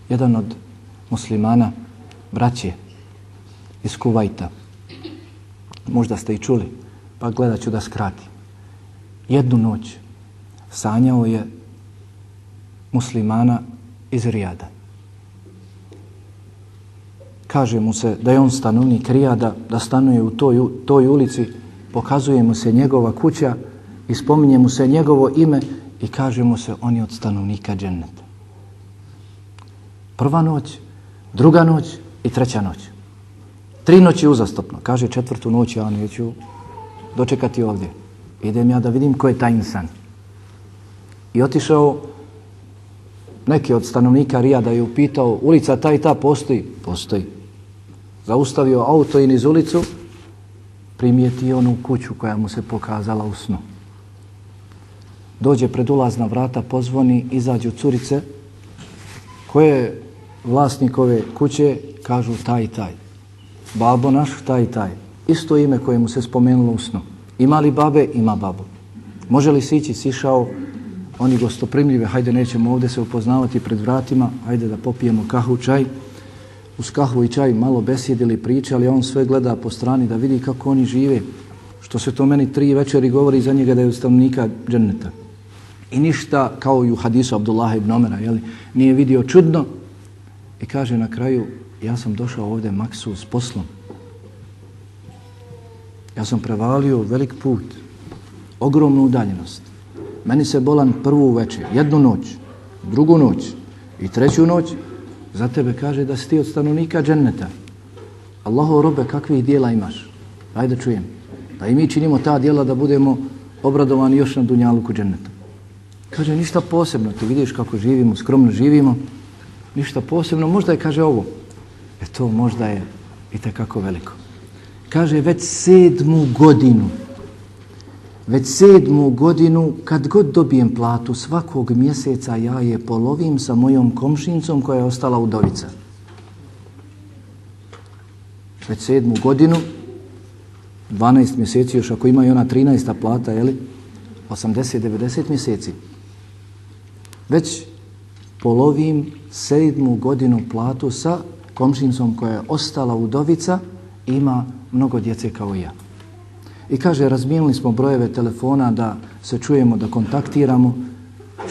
Jedan od muslimana, braće iz Kuvajta, možda ste i čuli, pa gledat ću da skratim. Jednu noć sanjao je muslimana iz Rijada. Kaže mu se da je on stanovnik Rijada, da stanuje u toj ulici, pokazuje mu se njegova kuća i spominje mu se njegovo ime i kaže mu se on je od stanovnika dženneta. Prva noć, druga noć i treća noć. 3 noći uzastopno. Kaže 4. noć ja neću dočekati ovdje. Idem ja da vidim ko je taj insan. I otišao, neki od stanovnika Rijada je upitao, ulica ta i ta postoji? Postoji. Zaustavio auto i niz ulicu, primijetio onu kuću koja mu se pokazala u snu. Dođe pred ulazna vrata, pozvoni, izađu curice, koje je vlasnik ove kuće, kažu taj i taj. Babo naš, taj i taj. Isto ime koje mu se spomenulo u snu. Ima li babe? Ima babu. Može li sići? Sišao. Oni gostoprimljive, hajde nećemo ovdje se upoznavati pred vratima, hajde da popijemo kahvu, čaj. Uz kahvu i čaj malo besjedili, pričali, a on sve gleda po strani da vidi kako oni žive. Što se to meni 3 večeri govori za njega da je od stanovnika dženneta. I ništa, kao i u hadisu Abdullaha ibn Omera, nije vidio čudno. I kaže na kraju, ja sam došao ovdje maksus poslom. Ja sam prevalio velik put, ogromnu udaljenost. Meni se bolan prvu večer, 1 noć, 2 noć i 3 noć. Za tebe kaže da si ti od stanovnika dženneta. Allahov robe, kakvih dijela imaš? Ajde čujem. Da i mi činimo ta dijela da budemo obradovani još na dunjaluku dženneta. Kaže, ništa posebno, ti vidiš kako živimo, skromno živimo. Ništa posebno, možda je, kaže, ovo. To možda je itekako veliko. Kaže, već 7. godinu, kad god dobijem platu, svakog mjeseca ja je polovim sa mojom komšinicom koja je ostala udovica. Već 7. godinu, 12 mjeseci, još ako ima i ona 13. plata, 80-90 mjeseci. Već polovim 7. godinu platu sa komšinicom koja je ostala udovica, ima mnogo djece kao i ja. I kaže, razmijenili smo brojeve telefona da se čujemo, da kontaktiramo.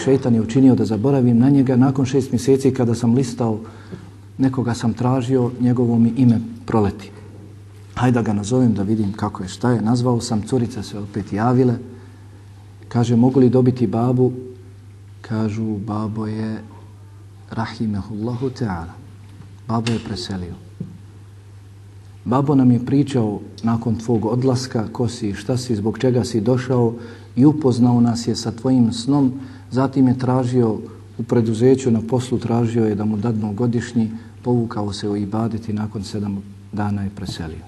Šejtan je učinio da zaboravim na njega. Nakon 6 mjeseci kada sam listao, nekoga sam tražio, njegovo mi ime proleti. Hajde da ga nazovem da vidim kako je, šta je. Nazvao sam, curice se opet javile. Kaže, mogu li dobiti babu? Kažu, babo je rahimehullahu ta'ala. Babo je preselio. Babo nam je pričao nakon tvog odlaska, ko si, šta si, zbog čega si došao i upoznao nas je sa tvojim snom. Zatim je tražio u preduzeću, na poslu tražio je da mu dadnu godišnji, povukao se u ibadet i nakon 7 dana je preselio.